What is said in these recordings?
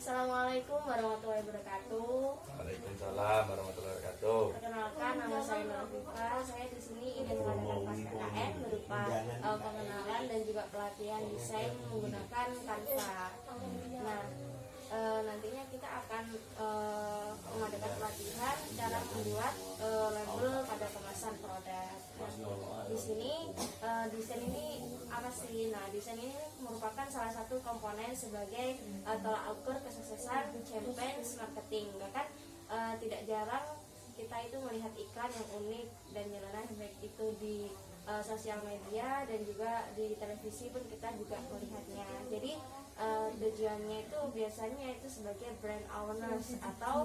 Assalamualaikum warahmatullahi wabarakatuh. Waalaikumsalam warahmatullahi wabarakatuh. Perkenalkan, nama saya Nurafika. Saya di sini ingin mengadakan kelas KKN berupa pengenalan dan juga pelatihan desain menggunakan Canva. Nah, nantinya kita akan mengadakan pelatihan cara membuat label pada kemasan produk. Nah, di sini desain ini apa sih? Nah, desain ini merupakan salah satu komponen sebagai tolak ukur kesuksesan campaign marketing. Bahkan tidak jarang kita itu melihat iklan yang unik dan nyeleneh, baik itu di sosial media dan juga di televisi pun kita juga melihatnya. Jadi tujuannya itu biasanya itu sebagai brand awareness atau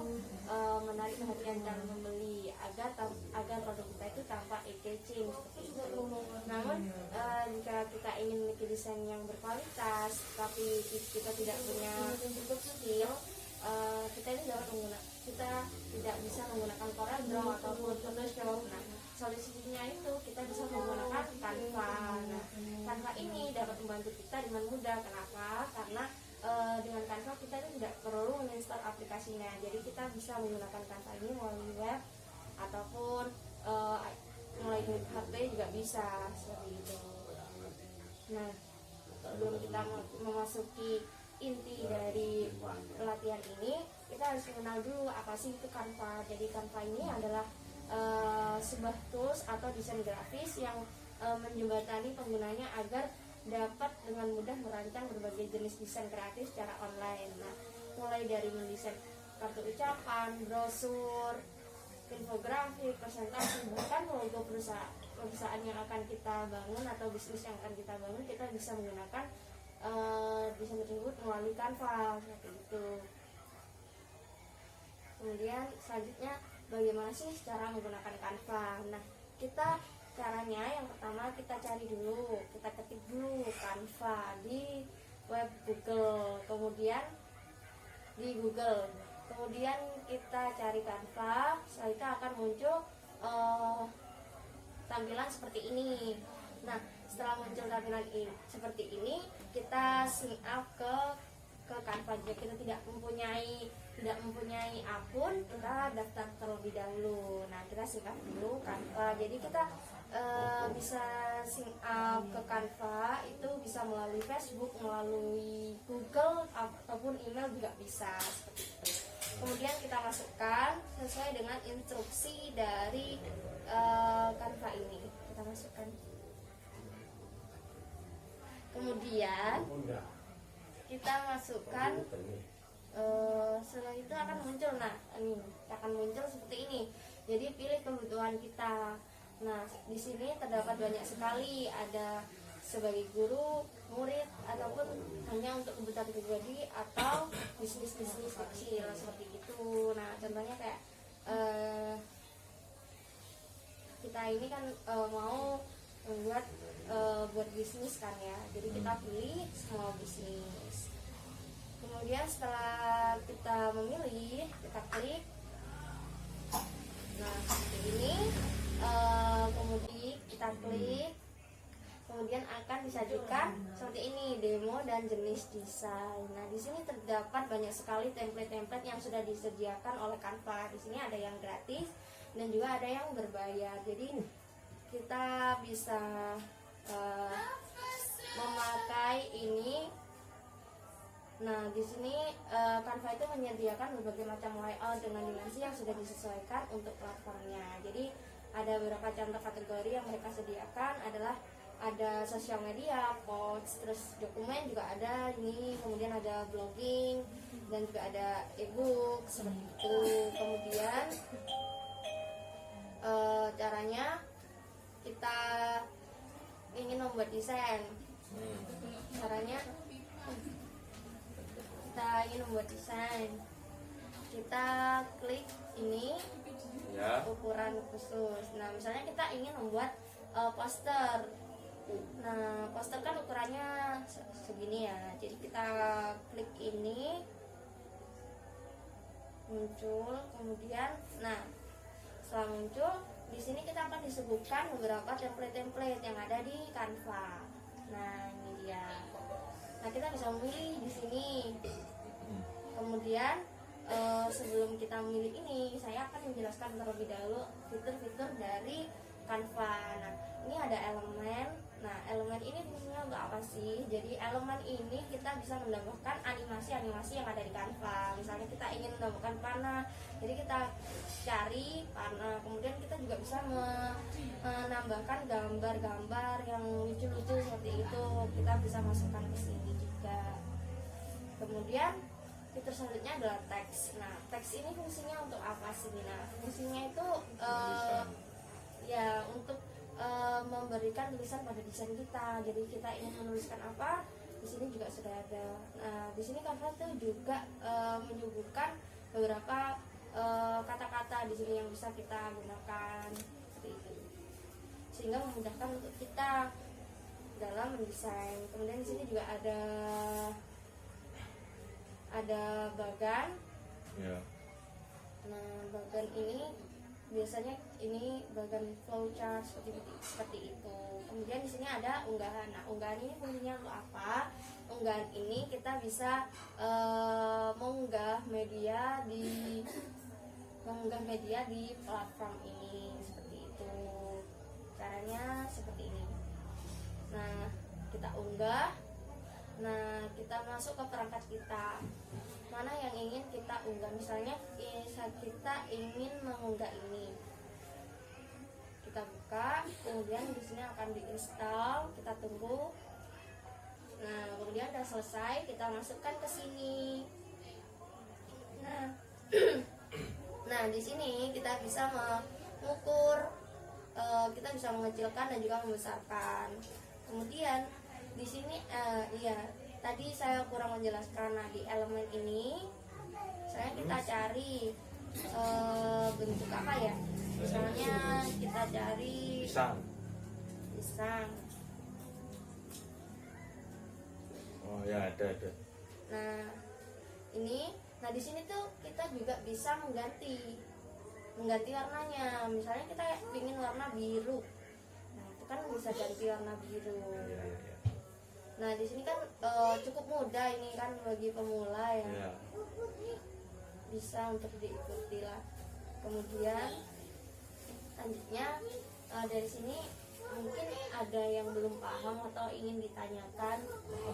menarik perhatian calon pembeli agar produk kita itu tampak eye-catching seperti itu. Namun jika kita ingin memiliki desain yang berkualitas tapi kita tidak punya cukup skill, kita tidak bisa menggunakan CorelDRAW ataupun Photoshop. Nah, solusinya itu kita bisa menggunakan Canva. Nah, Canva ini dapat membantu kita dengan mudah. Kenapa? Karena dengan Canva kita itu tidak perlu menginstal aplikasinya. Jadi kita bisa menggunakan Canva ini melalui web ataupun melalui HP juga bisa seperti itu. Nah, sebelum kita memasuki inti dari pelatihan ini, kita harus mengenal dulu apa sih itu Canva. Jadi Canva ini adalah sebuah tools atau desain grafis yang menjembatani penggunanya agar dapat dengan mudah merancang berbagai jenis desain kreatif secara online. Nah, mulai dari mendesain kartu ucapan, brosur, infografik, presentasi, bahkan logo perusahaan yang akan kita bangun atau bisnis yang akan kita bangun, kita bisa menggunakan desain tersebut melalui Canva seperti itu. Kemudian selanjutnya bagaimana sih cara menggunakan Canva? Nah, caranya yang pertama kita cari dulu, kita ketik dulu Canva di web Google, kemudian di Google, kemudian kita cari Canva, setelah itu akan muncul tampilan seperti ini. Nah, setelah muncul tampilan seperti ini, kita sign up ke Canva. Jika kita tidak mempunyai akun, kita daftar terlebih dahulu. Nah, kita sign up dulu Canva. Jadi kita bisa sign up ke Canva itu bisa melalui Facebook, melalui Google ataupun email juga bisa seperti itu. Kemudian kita masukkan sesuai dengan instruksi dari Canva ini. Kita masukkan. Kemudian kita masukkan, setelah itu akan muncul. Nah, ini akan muncul seperti ini. Jadi pilih kebutuhan kita. Nah, di sini terdapat banyak sekali, ada sebagai guru, murid, ataupun hanya untuk kebutuhan pribadi atau bisnis-bisnis kecil seperti itu. Nah, contohnya kayak kita ini kan mau membuat buat bisnis kan ya, jadi kita pilih small bisnis. Kemudian setelah kita memilih, kita klik. Nah, seperti ini. Kemudian kita klik, kemudian akan disajikan seperti ini demo dan jenis desain. Nah, di sini terdapat banyak sekali template-template yang sudah disediakan oleh Canva. Di sini ada yang gratis dan juga ada yang berbayar. Jadi kita bisa memakai ini. Nah, di sini Canva itu menyediakan berbagai macam layout dengan dimensi yang sudah disesuaikan untuk platformnya. Jadi ada beberapa contoh kategori yang mereka sediakan adalah ada sosial media, post, terus dokumen juga ada ini, kemudian ada blogging dan juga ada ebook seperti itu. Kemudian caranya kita ingin membuat desain. Caranya kita ingin membuat desain, kita klik ini ya, ukuran khusus. Nah, misalnya kita ingin membuat poster. Nah, poster kan ukurannya segini ya. Jadi kita klik ini, muncul, kemudian nah setelah muncul di sini kita akan disuguhkan beberapa template-template yang ada di Canva. Nah, ini dia. Nah, kita bisa memilih di sini. kemudian sebelum kita memilih ini, saya akan menjelaskan terlebih dahulu fitur-fitur dari Canva. Nah, ini ada elemen. Nah, elemen ini fungsinya untuk apa sih? Jadi elemen ini kita bisa menambahkan animasi-animasi yang ada di Canva. Misalnya kita ingin menambahkan panah, jadi kita cari panah. Kemudian kita juga bisa menambahkan gambar-gambar yang lucu-lucu seperti itu. Kita bisa masukkan ke sini juga. Kemudian fitur selanjutnya adalah teks. Nah, teks ini fungsinya untuk apa sih? Nah, fungsinya itu ya untuk memberikan tulisan pada desain kita. Jadi kita ingin menuliskan apa, di sini juga sudah ada. Nah, di sini Canva tuh juga menyuguhkan beberapa kata-kata di sini yang bisa kita gunakan seperti itu, sehingga memudahkan untuk kita dalam mendesain. Kemudian di sini juga ada bagan. Ya. Nah, bagan ini biasanya ini bagan flowchart seperti itu. Kemudian di sini ada unggahan. Nah, unggahan ini fungsinya untuk apa? Unggahan ini kita bisa mengunggah media di platform ini seperti itu. Caranya seperti ini. Nah, kita unggah. Nah, kita masuk ke perangkat kita. Mana yang ingin kita unggah? Misalnya kita ingin mengunggah ini. Kita buka, kemudian di sini akan diinstal, kita tunggu. Nah, kemudian udah selesai, kita masukkan ke sini. Nah, nah di sini kita bisa mengukur, kita bisa mengecilkan dan juga membesarkan. Kemudian di sini tadi saya kurang menjelaskan. Nah, di elemen ini kita cari bentuk apa ya? Misalnya kita cari pisang. Oh ya, ada. Nah di sini tuh kita juga bisa mengganti warnanya. Misalnya kita ingin warna biru. Nah, itu kan bisa ganti warna biru. Ya. Nah, di sini kan cukup mudah ini kan bagi pemula ya. Ya. Bisa untuk diikuti lah. Kemudian selanjutnya dari sini mungkin ada yang belum paham atau ingin ditanyakan.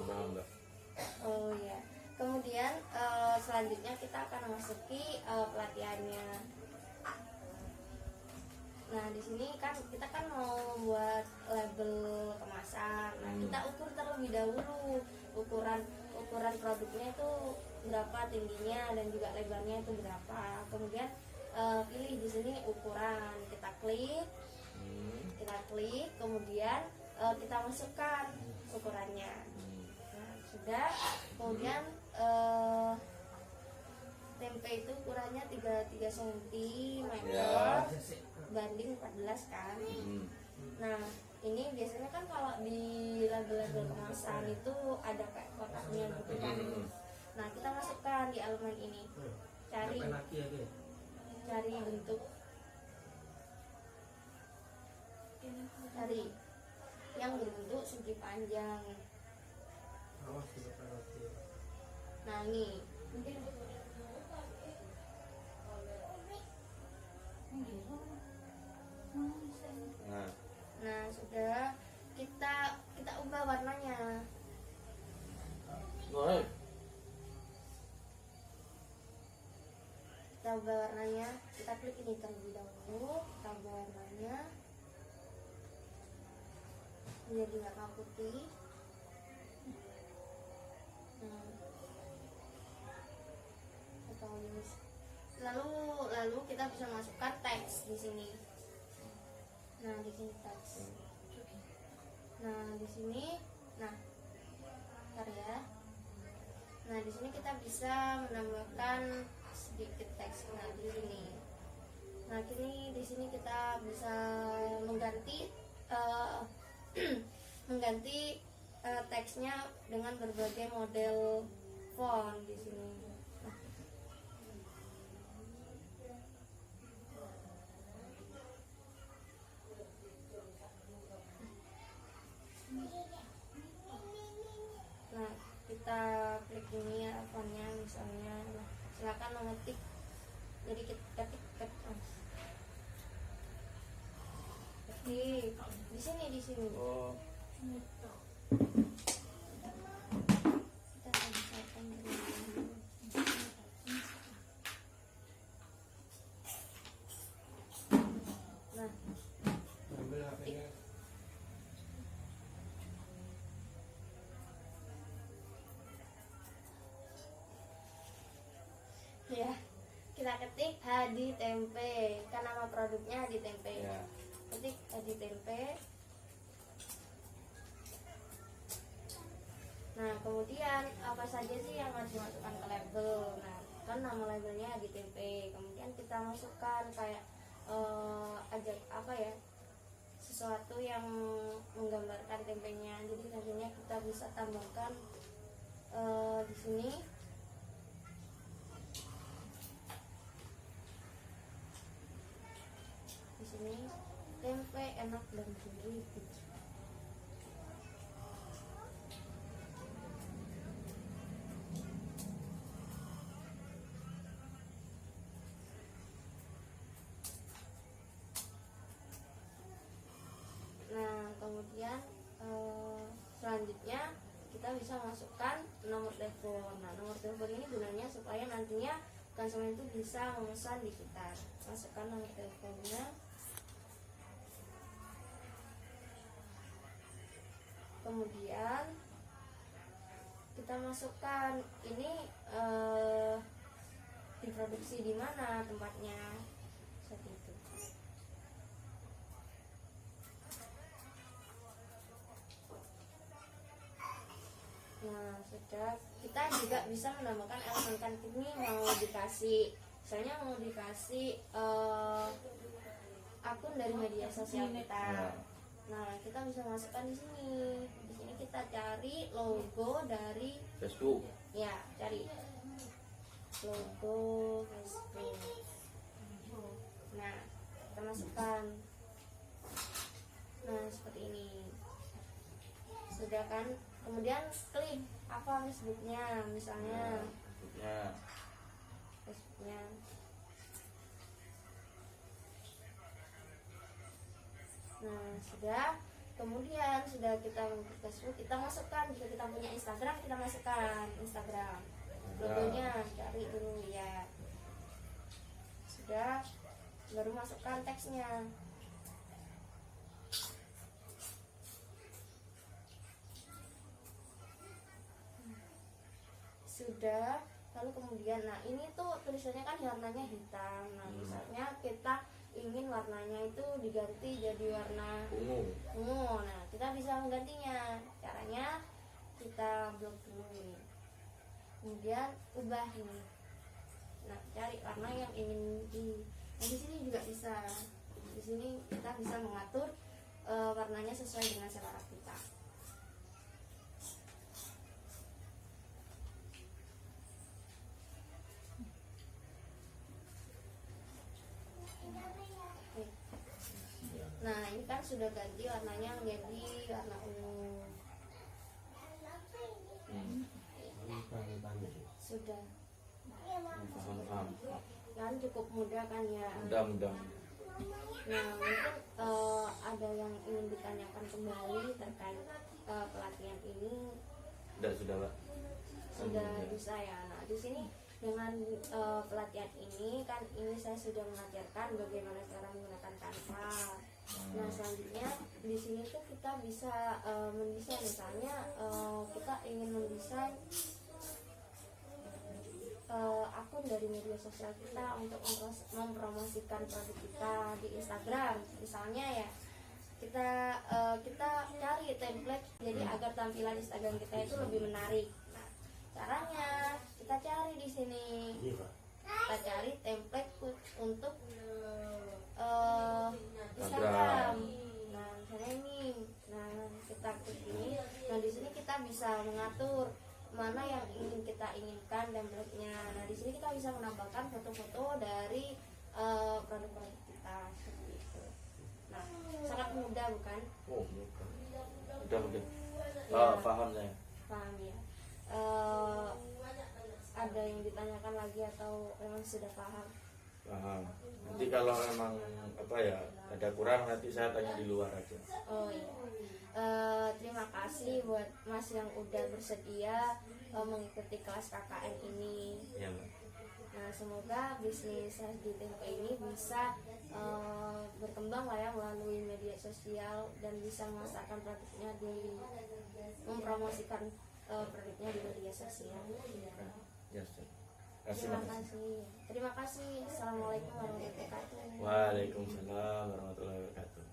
Paham Mbak. Oh ya. Kemudian selanjutnya kita akan memasuki pelatihannya. Nah, di sini kan kita mau membuat label kemasan. Nah, kita ukur terlebih dahulu ukuran produknya itu berapa tingginya dan juga lebarnya itu berapa. Kemudian pilih di sini ukuran, kita klik, kemudian kita masukkan ukurannya. Nah, sudah. Kemudian tempe itu ukurannya 33 cm Ya. banding 14 kan. Nah, ini biasanya kan kalau di label-label kemasan itu ada kayak kotaknya gitu kan. Nah, kita masukkan di elemen ini, cari bentuk, cari yang berbentuk segi panjang. Nah, ini Nah, sudah kita ubah warnanya. Kita ubah warnanya, kita klik ini terlebih dahulu, kita ubah warnanya menjadi warna putih. Nah, lalu kita bisa masukkan teks di sini. Nah, di sini teks. Nah, di sini, bentar ya. Nah, di sini kita bisa menambahkan sedikit teks. Nah, di sini. Nah, di sini kita bisa mengganti teksnya dengan berbagai model font di sini. Nah, kita klik ini ya fontnya misalnya. silakan mengetik. Jadi kita ketik di sini. Oh, Kita akan misalkan dulu. Nah, Ambil HP-nya. ya kita ketik Hadi Tempe, kan nama produknya Hadi Tempe. ya. Ketik Hadi Tempe. Nah, kemudian apa saja sih yang harus dimasukkan ke label? Nah, kan nama labelnya Hadi Tempe. Kemudian kita masukkan kayak ajak apa ya? Sesuatu yang menggambarkan tempenya. Jadi nantinya kita bisa tambahkan di sini. Di sini tempe enak dan gurih. Nah, kemudian selanjutnya kita bisa masukkan nomor telepon. Nah, nomor telepon ini gunanya supaya nantinya konsumen itu bisa memesan di kita. Masukkan nomor teleponnya. Kemudian kita masukkan ini diproduksi di mana tempatnya, seperti itu. Nah, sudah. Kita juga bisa menambahkan elemen kantin ini, mau dikasih, misalnya mau dikasih akun dari media sosial kita. Nah, kita bisa masukkan di sini. Di sini kita cari logo dari Facebook. ya, cari logo Facebook. Nah, kita masukkan. Nah, seperti ini. Sudah kan? Kemudian klik apa Facebooknya, misalnya Ya. Facebooknya. Nah, sudah. Kemudian sudah kita membuat Facebook, kita masukkan. Jika kita punya Instagram, kita masukkan Instagram. Logonya cari dulu ya. Sudah. Baru masukkan teksnya. Sudah. Lalu kemudian, nah ini tuh tulisannya kan warnanya hitam. Nah, misalnya kita ingin warnanya itu diganti jadi warna ungu. Nah, kita bisa menggantinya. Caranya kita blok dulu ini. Kemudian ubah ini. Nah, cari warna yang ingin di. Nah, di sini juga bisa. Di sini kita bisa mengatur warnanya sesuai dengan selera kita. Nah, ini kan sudah ganti warnanya menjadi warna ungu. Sudah. Paham. Kan cukup mudah kan ya. Mudah. Nah, mungkin ada yang ingin ditanyakan kembali terkait pelatihan ini. Sudah, Pak. Sudah bisa ya. Nah, di sini dengan pelatihan ini kan ini saya sudah mengajarkan bagaimana cara menggunakan Canva. Nah, selanjutnya di sini tuh kita bisa mendesain, misalnya kita ingin mendesain akun dari media sosial kita untuk mempromosikan produk kita di Instagram, misalnya ya. Kita cari template jadi agar tampilan Instagram kita itu lebih menarik. Nah, caranya kita cari di sini. Kita cari template untuk Instagram. Nah, misalnya ini. Nah, kita klik ini. Nah, di sini kita bisa mengatur mana yang ingin kita inginkan template-nya. Nah, di sini kita bisa menambahkan foto-foto dari produk-produk kita seperti itu. Nah, sangat mudah bukan? Oh, mudah. Ya. Paham saya. Paham ya. ada yang ditanyakan lagi atau memang sudah paham? Paham. Nanti kalau emang apa ya ada kurang nanti saya tanya di luar aja. Oh iya. Terima kasih buat Mas yang udah bersedia mengikuti kelas KKN ini. Ya, Mbak. Nah, semoga bisnis di Tempe ini bisa berkembang lah ya melalui media sosial dan bisa memasarkan produknya mempromosikan produknya di media sosial. Ya, Ustaz. Kasih, Terima Mas. kasih. Terima kasih. Assalamualaikum warahmatullahi wabarakatuh. Waalaikumsalam warahmatullahi wabarakatuh.